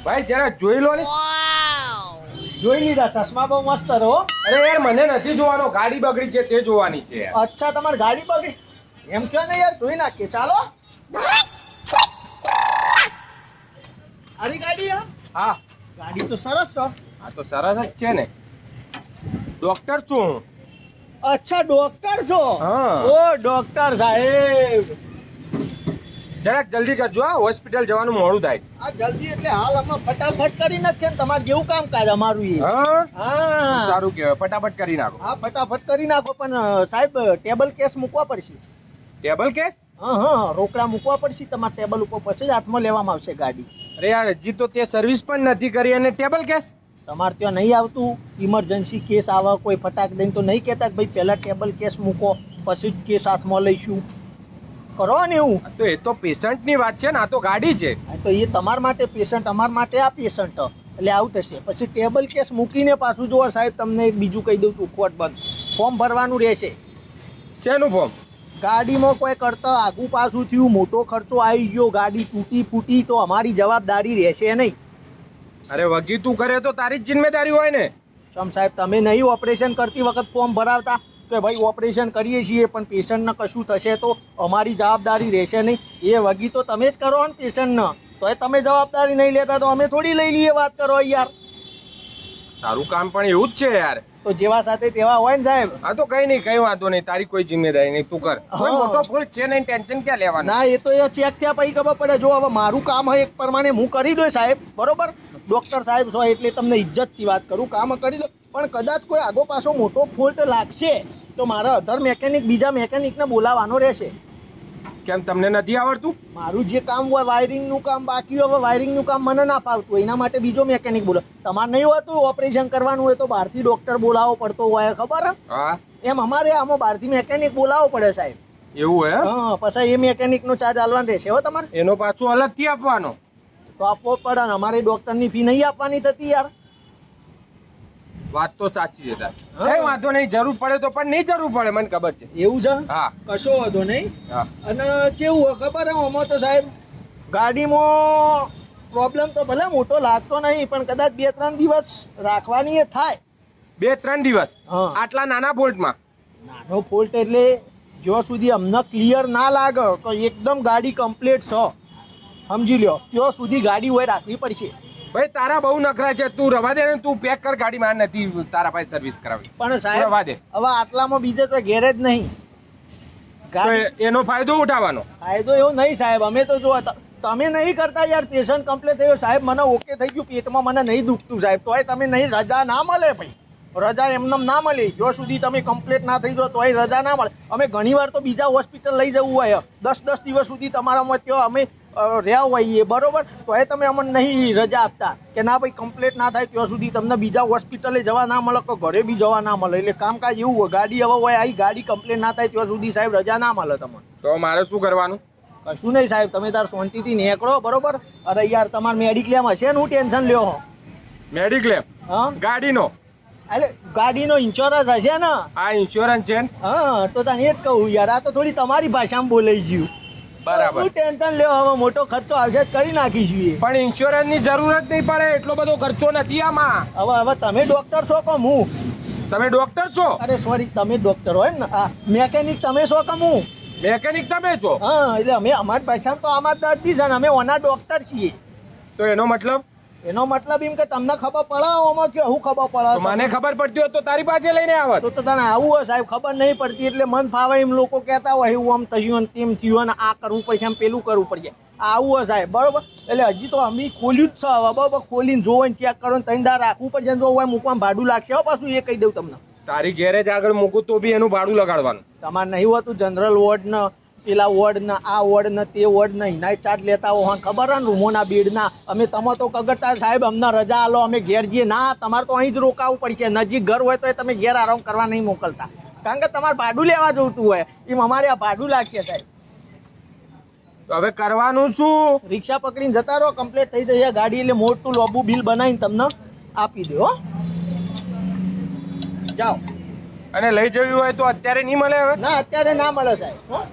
ભાઈ જરા જોઈ લો ને. જોઈ લીધા, ચશ્મા બહુ મસ્ત રહો. અરે યાર મને નથી જોવાનો, ગાડી બગડી છે તે જોવાની છે યાર. અચ્છા, તમારી ગાડી બગડી એમ કયો ને યાર, જોઈ નાખીએ. ચાલો આરી ગાડી હા ગાડી તો સરસ છે. આ તો સરસ જ છે ને. ડોક્ટર છું હું. અચ્છા, ડોક્ટર છો? હા. ઓ ડોક્ટર સાહેબ, જરાક જલ્દી કરજો, હા હોસ્પિટલ જવાનું મોડું થાય. આ જલ્દી એટલે હાલ અમે ફટાફટ કરી નાખીએ ને, તમારે જેવું કામકાજ અમારું એ. હા હા સારું કહેવાય, ફટાફટ કરી નાખો. હા, ફટાફટ કરી નાખો. પણ સાહેબ ટેબલ કેસ મૂકવા પડશે. Table case? હા, રોકડા મૂકવા પડશે તમારા ટેબલ ઉપર, પછી જ હાથમાં લેવામાં આવશે ગાડી. અરે યાર હજી તો તે સર્વિસ પણ નથી કરી અને ટેબલ કેસ? તમારે ત્યાં નહીં આવતું ઇમરજન્સી કેસ આવે કોઈ ફટાક દઈને તો નહીં કહેતા કે ભાઈ પહેલા ટેબલ કેસ મૂકો પછી જ કેસ હાથમાં લઈશું? કરો ને એવું. તો એ તો પેશન્ટની વાત છે ને, આ તો ગાડી છે. હા, તો એ તમારા માટે પેશન્ટ, અમારા માટે આ પેશન્ટ, એટલે આવું થશે. પછી ટેબલ કેસ મૂકીને પાછું જોવો સાહેબ, તમને એક બીજું કહી દઉં, ચોખવટ બંધ. ફોર્મ ભરવાનું રહેશે. શેનું ફોર્મ? ગાડીમાં કોઈ કરતા આગું પાછું થયું, મોટો ખર્ચો આવી ગયો, ગાડી તૂટી ફૂટી, તો અમારી જવાબદારી રહેશે નહીં. અરે વગી તું કરે તો તારી જ જિમ્મેદારી હોય ને. સમ સાહેબ, તમે નહીં ઓપરેશન કરતી વખત ફોર્મ ભરાવતા કે ભાઈ ઓપરેશન કરીએ છીએ પણ પેશન્ટને કશું થશે તો અમારી જવાબદારી રહેશે નહીં? એ વગી તો તમે જ કરો ને પેશન્ટને, તો એ તમે જવાબદારી નહીં લેતા તો અમે થોડી લઈ લઈએ? વાત કરો યાર. તારું કામ પણ એવું જ છે યાર. તો જેવા સાથે તેવા હોય ને સાહેબ. હા તો કઈ નહીં, કઈ વાંધો નહીં, તારી કોઈ જિમ્મેદારી નહીં, તું કર. કોઈ હા. મોટો ભૂલ છે નહીં, ટેન્શન ક્યાં લેવાનું? ના, એ તો એ ચેક થયા પછી ખબર પડે. જો હવે મારું કામ હોય એક પ્રમાણે હું કરી દઉં સાહેબ, બરોબર? ડોક્ટર સાહેબ છો એટલે તમને ઇજ્જતથી વાત કરું, કામ કરી દો. પણ કદાચ કોઈ આગો પાછો મોટો ફોલ્ટ લાગશે તો મારા અધર મેકેનિક, બીજા મેકેનિકને બોલાવવાનો રહેશે. કેમ તમને નથી આવડતું? મારું જે કામ હોય વાયરિંગનું કામ બાકી હોય, વાયરિંગનું કામ મને ના ફાવતું, એના માટે બીજો મેકેનિક બોલો. તમારે નહીં હોતું ઓપરેશન કરવાનું હોય તો બહારથી ડોક્ટર બોલાવવો પડતો હોય, ખબર? હા એમ અમારે આમાં બહારથી મેકેનિક બોલાવવો પડે સાહેબ. એવું હે? હા, પછી એ મેકેનિકનો ચાર્જ આલવાનો રહેશે હો તમારે. એનો પાછો અલગથી આપવાનો? તો આપવો પડે ને, અમારે ડોક્ટરની ફી નહીં આપવાની થતી યાર. વાત તો સાચી છે તારી. હા. કઈ વાંધો નહીં, જરૂર પડે તો પણ નહીં જરૂર પડે, મને ખબર છે. એવું છે? હા કશો વાંધો નહીં. હા અને કેવું હોય ખબર હે, આમાં તો સાહેબ ગાડીમાં પ્રોબ્લેમ તો ભલે મોટો લાગતો નહીં, પણ કદાચ 2-3 દિવસ રાખવાની એ થાય. 2-3 દિવસ હા. આટલા નાના બોલ્ટમાં? નાનો ફોલ્ટ એટલે જ્યાં સુધી અમને ક્લિયર ના લાગે તો એકદમ ગાડી કમ્પ્લીટ છે, સમજી લ્યો, ત્યાં સુધી ગાડી હોય રાખવી પડશે. ભાઈ તારા બહુ નખરા છે, તું રવા દે ને, તું પેક કર ગાડી. માર નથી તારા પાસે સર્વિસ કરાવી. પણ સાહેબ રવા દે. હવે આટલામાં બીજે તો ગેરેજ નહીં. તો એનો ફાયદો ઉઠાવવાનો? ફાયદો એવો નહીં સાહેબ, અમે તો જો તમે નહીં કરતા યાર. પેશન્ટ કમ્પ્લીટ થયો સાહેબ, મને ઓકે થઈ ગયું, પેટમાં મને નહીં દુખતું સાહેબ, તોય તમે નહીં, રજા ના મળે ભાઈ. રજા એમને ના મળે જો સુધી તમે કમ્પ્લીટ ના થઈ જાઓ તોય રજા ના મળે. અમે ઘણીવાર તો બીજા હોસ્પિટલ લઈ જવું હોય, 10 દિવસ સુધી તમારામાં ત્યાં અમે રહ્યા હોઈએ, બરોબર? તો એ તમે અમને નહીં રજા આપતા કે ના ભાઈ કમ્પ્લીટ ના થાય ત્યાં સુધી તમને બીજા હોસ્પિટલે જવા ના મળે કે ઘરે બી જવા ના મળે. એટલે કામકાજ એવું હોય, ગાડી હવે હોય આવી ગાડી કમ્પ્લીટ ના થાય ત્યાં સુધી સાહેબ રજા ના મળે તમને. તો મારે શું કરવાનું? કશું નહીં સાહેબ, તમે તાર શાંતિથી નીકળો, બરોબર? અરે યાર તમારે મેડિક્લેમ હશે ને, હું ટેન્શન લ્યો હો. મેડિક્લેમ? હા, ગાડીનો? એટલે ગાડીનો ઇન્સ્યોરન્સ હશે ને? આ ઇન્સ્યોરન્સ છે ને? હા, તો તને એ જ કહું યાર, આ તો થોડી તમારી ભાષામાં બોલાઈ ગયું. બરાબર. હું ટેન્શન લેવો, હવે મોટો ખર્ચો આવશે જ કરી નાખીશું એ. પણ ઇન્સ્યોરન્સ ની જરૂર જ નહીં પડે, એટલો બધો ખર્ચો નથી આમાં. હવે તમે ડોક્ટર છો કે હું? તમે ડોક્ટર છો? અરે સોરી, તમે ડોક્ટર હોય ને. આ મેકેનિક તમે છો કે હું? મેકેનિક તમે છો? હા, એટલે અમે અમારી ભાષામાં તો આમાં દર્દી છે ને, અમે ઓના ડોક્ટર છીએ. તો એનો મતલબ? એનો મતલબ એમ કે તમને ખબર પડે આમાં કે હું ખબર તો પડે? મને ખબર પડતી હોત તો તારી પાસે લઈને આવત. તો તને આવું હોય સાહેબ, ખબર નહીં પડતી એટલે મન ફાવે એમ લોકો કહેતા હોય, એવું આમ થયું ને તેમ થયું ને આ કરવું પડશે, આમ પેલું કરવું પડશે. આવું હોય સાહેબ, બરોબર? એટલે હજી તો અમે ખોલ્યું જ છે હવે, બરોબર? ખોલીને જોવો ને ચેક કરો ને 3 દાડા રાખવું પડશે. જો હોય મૂકવામાં ભાડું લાગશે હો પાછું, એ કહી દઉં તમને. તારી ગેરેજ આગળ મૂકું તો બી એનું ભાડું લગાડવાનું? તમારે નહીં હોતું જનરલ વોર્ડ ને પેલા વોર્ડ ને આ વોર્ડ ને તે વોર્ડ ને એના ચાર્જ લેતા હો, હા ખબર હે ને, રૂમોના બેડના. અમે તમે તો કગરતા સાહેબ અમને રજા આલો, અમે ઘેર જઈએ. ના, તમારે તો અહીં જ રોકાવું પડશે. નજીક ઘર હોય તો તમે ઘેર આરામ કરવા નહીં મોકલતા, કારણ કે તમારે ભાડું લેવા જોતું હોય. એમ અમારે આ ભાડું લાગશે સાહેબ. તો હવે કરવાનું શું? રિક્ષા પકડીને જતા રહો, કમ્પ્લીટ થઈ જશે ગાડી એટલે મોટું લોબુ બિલ બનાવીને તમને આપી દો. હો, જાઓ. અને લઈ જવી હોય તો અત્યારે નહીં મળે હવે? ના, અત્યારે ના મળે સાહેબ. હો.